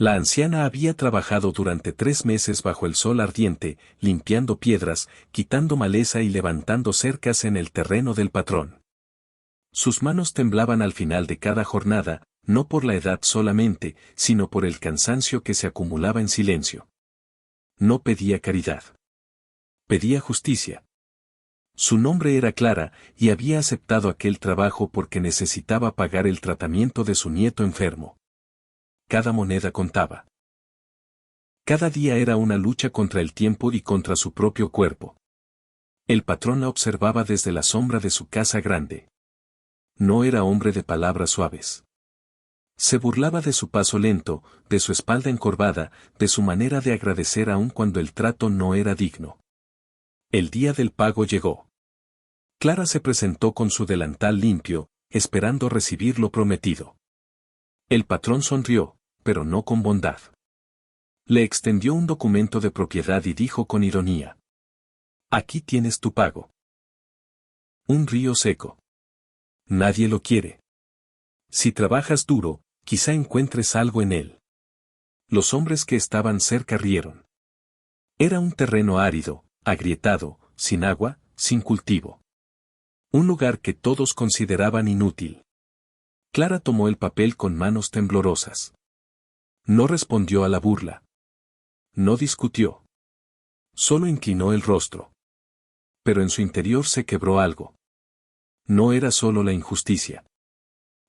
La anciana había trabajado durante 3 meses bajo el sol ardiente, limpiando piedras, quitando maleza y levantando cercas en el terreno del patrón. Sus manos temblaban al final de cada jornada, no por la edad solamente, sino por el cansancio que se acumulaba en silencio. No pedía caridad. Pedía justicia. Su nombre era Clara, y había aceptado aquel trabajo porque necesitaba pagar el tratamiento de su nieto enfermo. Cada moneda contaba. Cada día era una lucha contra el tiempo y contra su propio cuerpo. El patrón la observaba desde la sombra de su casa grande. No era hombre de palabras suaves. Se burlaba de su paso lento, de su espalda encorvada, de su manera de agradecer aun cuando el trato no era digno. El día del pago llegó. Clara se presentó con su delantal limpio, esperando recibir lo prometido. El patrón sonrió, pero no con bondad. Le extendió un documento de propiedad y dijo con ironía: «Aquí tienes tu pago». Un río seco. Nadie lo quiere. Si trabajas duro, quizá encuentres algo en él. Los hombres que estaban cerca rieron. Era un terreno árido, agrietado, sin agua, sin cultivo. Un lugar que todos consideraban inútil. Clara tomó el papel con manos temblorosas. No respondió a la burla. No discutió. Solo inclinó el rostro. Pero en su interior se quebró algo. No era solo la injusticia.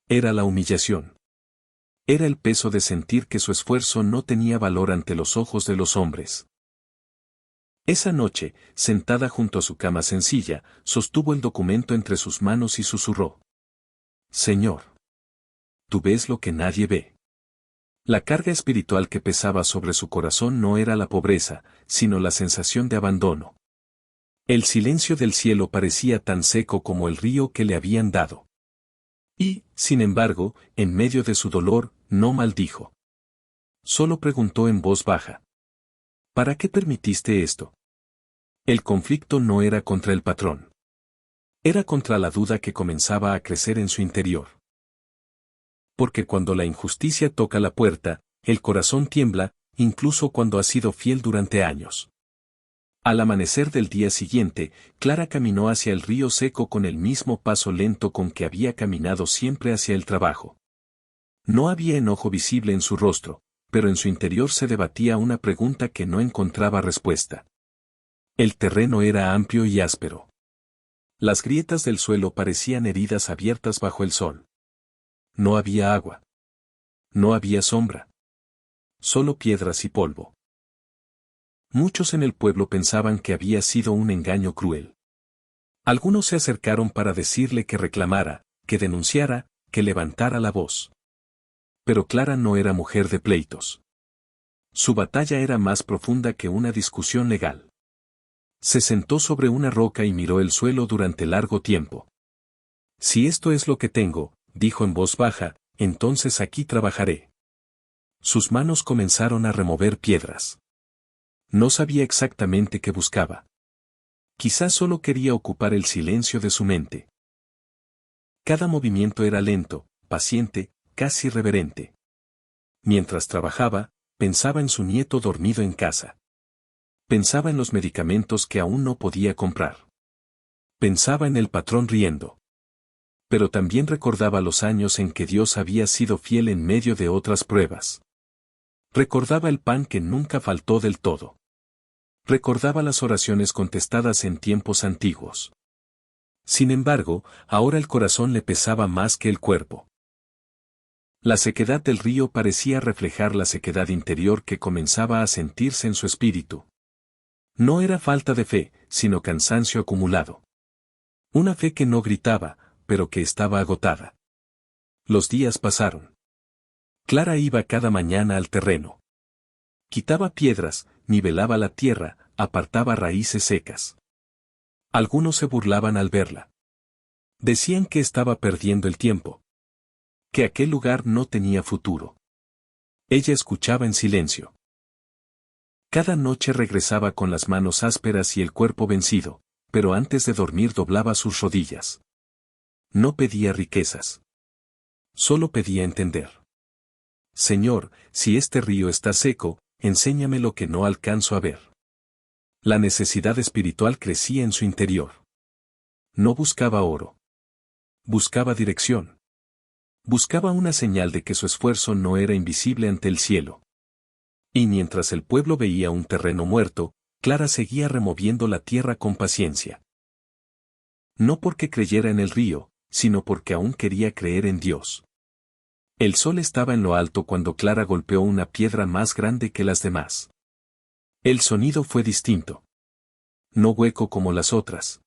Era la humillación. Era el peso de sentir que su esfuerzo no tenía valor ante los ojos de los hombres. Esa noche, sentada junto a su cama sencilla, sostuvo el documento entre sus manos y susurró: «Señor, tú ves lo que nadie ve». La carga espiritual que pesaba sobre su corazón no era la pobreza, sino la sensación de abandono. El silencio del cielo parecía tan seco como el río que le habían dado. Y, sin embargo, en medio de su dolor, no maldijo. Solo preguntó en voz baja: «¿Para qué permitiste esto?». El conflicto no era contra el patrón. Era contra la duda que comenzaba a crecer en su interior. Porque cuando la injusticia toca la puerta, el corazón tiembla, incluso cuando ha sido fiel durante años. Al amanecer del día siguiente, Clara caminó hacia el río seco con el mismo paso lento con que había caminado siempre hacia el trabajo. No había enojo visible en su rostro, pero en su interior se debatía una pregunta que no encontraba respuesta. El terreno era amplio y áspero. Las grietas del suelo parecían heridas abiertas bajo el sol. No había agua. No había sombra. Solo piedras y polvo. Muchos en el pueblo pensaban que había sido un engaño cruel. Algunos se acercaron para decirle que reclamara, que denunciara, que levantara la voz. Pero Clara no era mujer de pleitos. Su batalla era más profunda que una discusión legal. Se sentó sobre una roca y miró el suelo durante largo tiempo. «Si esto es lo que tengo», dijo en voz baja, «entonces aquí trabajaré». Sus manos comenzaron a remover piedras. No sabía exactamente qué buscaba. Quizás solo quería ocupar el silencio de su mente. Cada movimiento era lento, paciente, casi reverente. Mientras trabajaba, pensaba en su nieto dormido en casa. Pensaba en los medicamentos que aún no podía comprar. Pensaba en el patrón riendo. Pero también recordaba los años en que Dios había sido fiel en medio de otras pruebas. Recordaba el pan que nunca faltó del todo. Recordaba las oraciones contestadas en tiempos antiguos. Sin embargo, ahora el corazón le pesaba más que el cuerpo. La sequedad del río parecía reflejar la sequedad interior que comenzaba a sentirse en su espíritu. No era falta de fe, sino cansancio acumulado. Una fe que no gritaba, pero que estaba agotada. Los días pasaron. Clara iba cada mañana al terreno. Quitaba piedras, nivelaba la tierra, apartaba raíces secas. Algunos se burlaban al verla. Decían que estaba perdiendo el tiempo. Que aquel lugar no tenía futuro. Ella escuchaba en silencio. Cada noche regresaba con las manos ásperas y el cuerpo vencido, pero antes de dormir doblaba sus rodillas. No pedía riquezas. Solo pedía entender. Señor, si este río está seco, enséñame lo que no alcanzo a ver. La necesidad espiritual crecía en su interior. No buscaba oro. Buscaba dirección. Buscaba una señal de que su esfuerzo no era invisible ante el cielo. Y mientras el pueblo veía un terreno muerto, Clara seguía removiendo la tierra con paciencia. No porque creyera en el río, sino porque aún quería creer en Dios. El sol estaba en lo alto cuando Clara golpeó una piedra más grande que las demás. El sonido fue distinto. No hueco como las otras.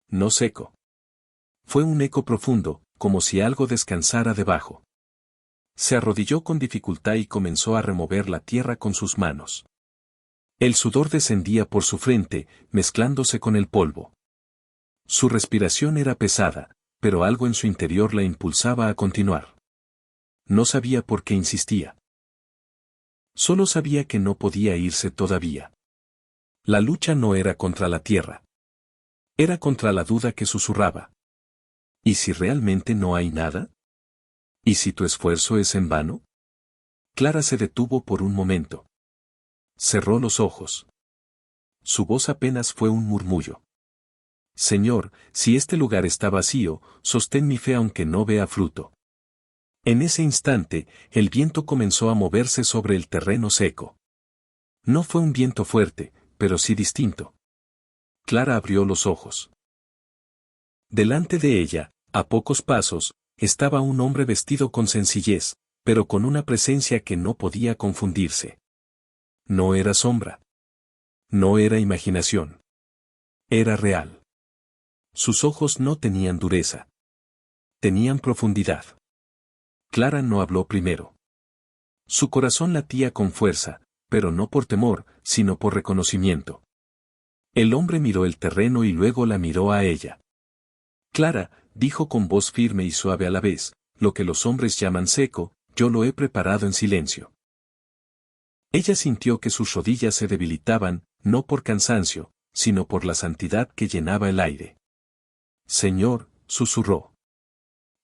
No seco. Fue un eco profundo, como si algo descansara debajo. Se arrodilló con dificultad y comenzó a remover la tierra con sus manos. El sudor descendía por su frente, mezclándose con el polvo. Su respiración era pesada, pero algo en su interior la impulsaba a continuar. No sabía por qué insistía. Solo sabía que no podía irse todavía. La lucha no era contra la tierra. Era contra la duda que susurraba. ¿Y si realmente no hay nada? ¿Y si tu esfuerzo es en vano? Clara se detuvo por un momento. Cerró los ojos. Su voz apenas fue un murmullo. Señor, si este lugar está vacío, sostén mi fe aunque no vea fruto. En ese instante, el viento comenzó a moverse sobre el terreno seco. No fue un viento fuerte, pero sí distinto. Clara abrió los ojos. Delante de ella, a pocos pasos, estaba un hombre vestido con sencillez, pero con una presencia que no podía confundirse. No era sombra. No era imaginación. Era real. Sus ojos no tenían dureza. Tenían profundidad. Clara no habló primero. Su corazón latía con fuerza, pero no por temor, sino por reconocimiento. El hombre miró el terreno y luego la miró a ella. Clara, dijo con voz firme y suave a la vez, lo que los hombres llaman seco, yo lo he preparado en silencio. Ella sintió que sus rodillas se debilitaban, no por cansancio, sino por la santidad que llenaba el aire. Señor, susurró.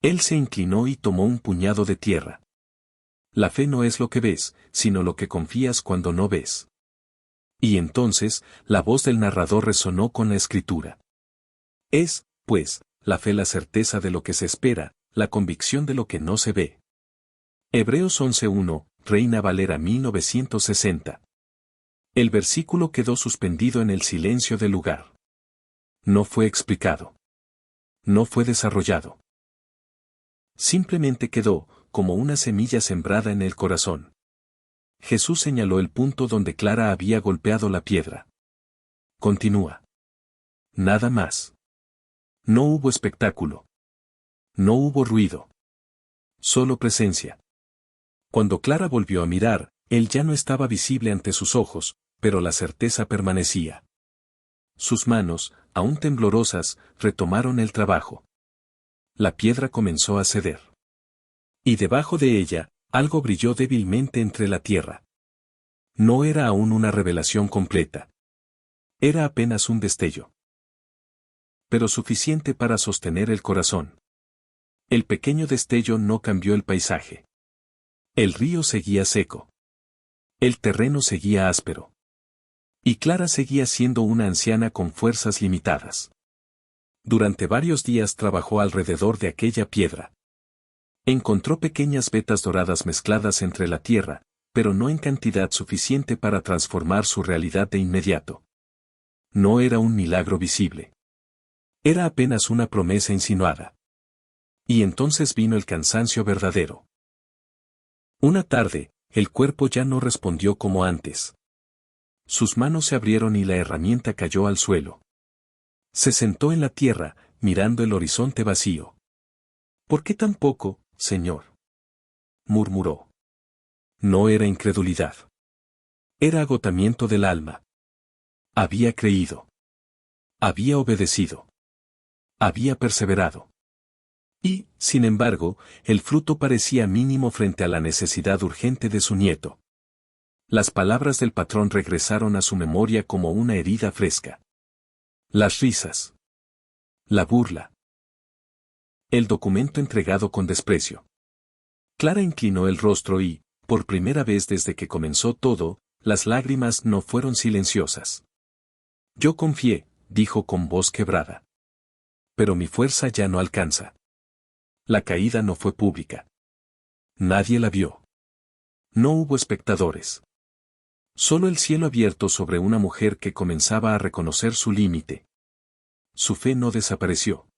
Él se inclinó y tomó un puñado de tierra. La fe no es lo que ves, sino lo que confías cuando no ves. Y entonces, la voz del narrador resonó con la escritura. Es, pues, la fe la certeza de lo que se espera, la convicción de lo que no se ve. Hebreos 11:1, Reina Valera 1960. El versículo quedó suspendido en el silencio del lugar. No fue explicado. No fue desarrollado. Simplemente quedó, como una semilla sembrada en el corazón. Jesús señaló el punto donde Clara había golpeado la piedra. Continúa. Nada más. No hubo espectáculo. No hubo ruido. Solo presencia. Cuando Clara volvió a mirar, él ya no estaba visible ante sus ojos, pero la certeza permanecía. Sus manos, aún temblorosas, retomaron el trabajo. La piedra comenzó a ceder. Y debajo de ella, algo brilló débilmente entre la tierra. No era aún una revelación completa. Era apenas un destello. Pero suficiente para sostener el corazón. El pequeño destello no cambió el paisaje. El río seguía seco. El terreno seguía áspero. Y Clara seguía siendo una anciana con fuerzas limitadas. Durante varios días trabajó alrededor de aquella piedra. Encontró pequeñas vetas doradas mezcladas entre la tierra, pero no en cantidad suficiente para transformar su realidad de inmediato. No era un milagro visible. Era apenas una promesa insinuada. Y entonces vino el cansancio verdadero. Una tarde, el cuerpo ya no respondió como antes. Sus manos se abrieron y la herramienta cayó al suelo. Se sentó en la tierra, mirando el horizonte vacío. ¿Por qué tan poco, Señor?, murmuró. No era incredulidad. Era agotamiento del alma. Había creído. Había obedecido. Había perseverado. Y, sin embargo, el fruto parecía mínimo frente a la necesidad urgente de su nieto. Las palabras del patrón regresaron a su memoria como una herida fresca. Las risas. La burla. El documento entregado con desprecio. Clara inclinó el rostro y, por primera vez desde que comenzó todo, las lágrimas no fueron silenciosas. Yo confié, dijo con voz quebrada. Pero mi fuerza ya no alcanza. La caída no fue pública. Nadie la vio. No hubo espectadores. Solo el cielo abierto sobre una mujer que comenzaba a reconocer su límite. Su fe no desapareció.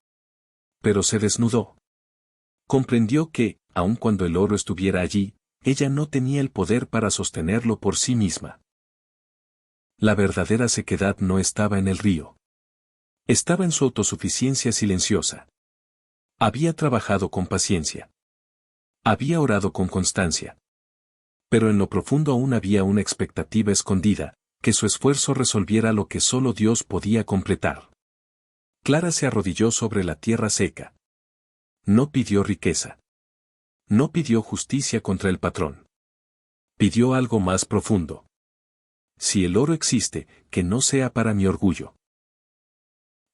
Pero se desnudó. Comprendió que, aun cuando el oro estuviera allí, ella no tenía el poder para sostenerlo por sí misma. La verdadera sequedad no estaba en el río. Estaba en su autosuficiencia silenciosa. Había trabajado con paciencia. Había orado con constancia. Pero en lo profundo aún había una expectativa escondida, que su esfuerzo resolviera lo que solo Dios podía completar. Clara se arrodilló sobre la tierra seca. No pidió riqueza. No pidió justicia contra el patrón. Pidió algo más profundo. Si el oro existe, que no sea para mi orgullo.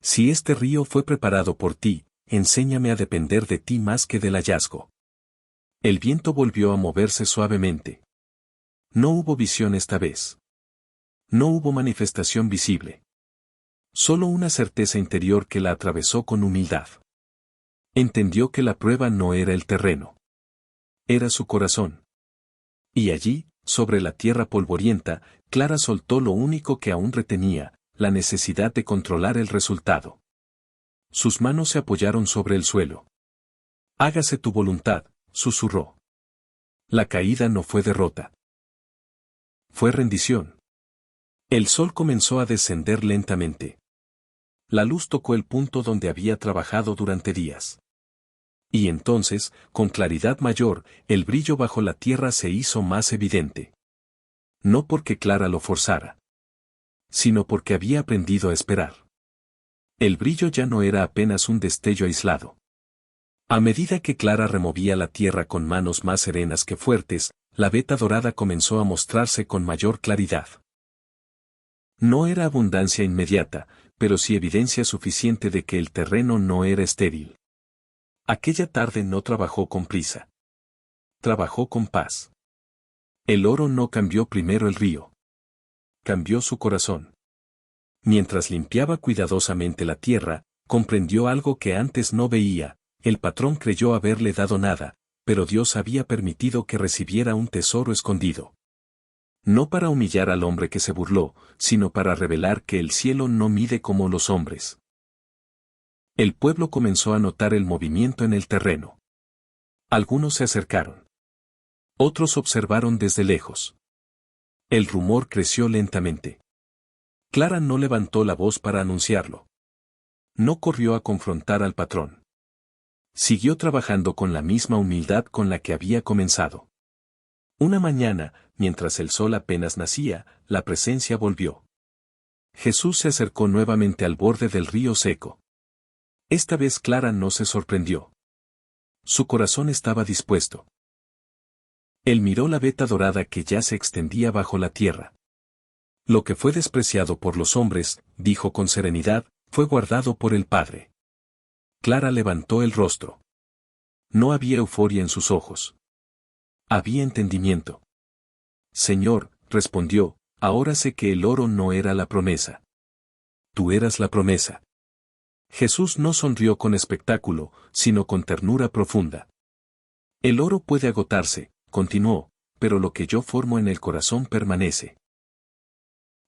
Si este río fue preparado por ti, enséñame a depender de ti más que del hallazgo. El viento volvió a moverse suavemente. No hubo visión esta vez. No hubo manifestación visible. Solo una certeza interior que la atravesó con humildad. Entendió que la prueba no era el terreno. Era su corazón. Y allí, sobre la tierra polvorienta, Clara soltó lo único que aún retenía, la necesidad de controlar el resultado. Sus manos se apoyaron sobre el suelo. Hágase tu voluntad, susurró. La caída no fue derrota. Fue rendición. El sol comenzó a descender lentamente. La luz tocó el punto donde había trabajado durante días. Y entonces, con claridad mayor, el brillo bajo la tierra se hizo más evidente. No porque Clara lo forzara, sino porque había aprendido a esperar. El brillo ya no era apenas un destello aislado. A medida que Clara removía la tierra con manos más serenas que fuertes, la veta dorada comenzó a mostrarse con mayor claridad. No era abundancia inmediata, pero sí evidencia suficiente de que el terreno no era estéril. Aquella tarde no trabajó con prisa. Trabajó con paz. El oro no cambió primero el río. Cambió su corazón. Mientras limpiaba cuidadosamente la tierra, comprendió algo que antes no veía. El patrón creyó haberle dado nada, pero Dios había permitido que recibiera un tesoro escondido. No para humillar al hombre que se burló, sino para revelar que el cielo no mide como los hombres. El pueblo comenzó a notar el movimiento en el terreno. Algunos se acercaron. Otros observaron desde lejos. El rumor creció lentamente. Clara no levantó la voz para anunciarlo. No corrió a confrontar al patrón. Siguió trabajando con la misma humildad con la que había comenzado. Una mañana, mientras el sol apenas nacía, la presencia volvió. Jesús se acercó nuevamente al borde del río seco. Esta vez Clara no se sorprendió. Su corazón estaba dispuesto. Él miró la veta dorada que ya se extendía bajo la tierra. Lo que fue despreciado por los hombres, dijo con serenidad, fue guardado por el Padre. Clara levantó el rostro. No había euforia en sus ojos. Había entendimiento. Señor, respondió, ahora sé que el oro no era la promesa. Tú eras la promesa. Jesús no sonrió con espectáculo, sino con ternura profunda. El oro puede agotarse, continuó, pero lo que yo formo en el corazón permanece.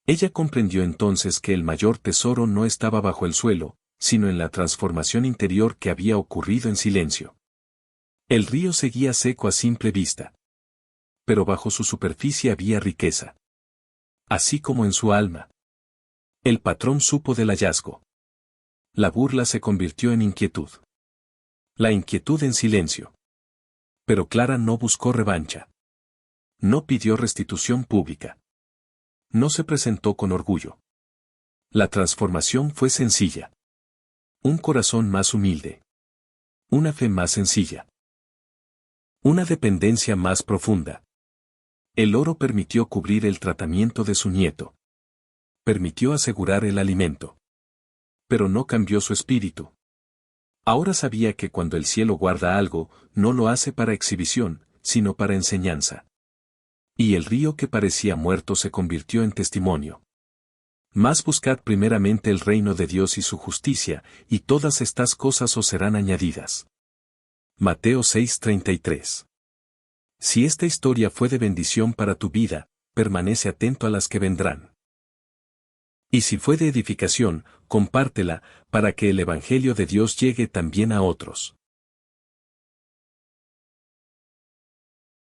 Ella comprendió entonces que el mayor tesoro no estaba bajo el suelo, sino en la transformación interior que había ocurrido en silencio. El río seguía seco a simple vista. Pero bajo su superficie había riqueza. Así como en su alma. El patrón supo del hallazgo. La burla se convirtió en inquietud. La inquietud en silencio. Pero Clara no buscó revancha. No pidió restitución pública. No se presentó con orgullo. La transformación fue sencilla. Un corazón más humilde. Una fe más sencilla. Una dependencia más profunda. El oro permitió cubrir el tratamiento de su nieto. Permitió asegurar el alimento. Pero no cambió su espíritu. Ahora sabía que cuando el cielo guarda algo, no lo hace para exhibición, sino para enseñanza. Y el río que parecía muerto se convirtió en testimonio. Mas buscad primeramente el reino de Dios y su justicia, y todas estas cosas os serán añadidas. Mateo 6:33. Si esta historia fue de bendición para tu vida, permanece atento a las que vendrán. Y si fue de edificación, compártela, para que el Evangelio de Dios llegue también a otros.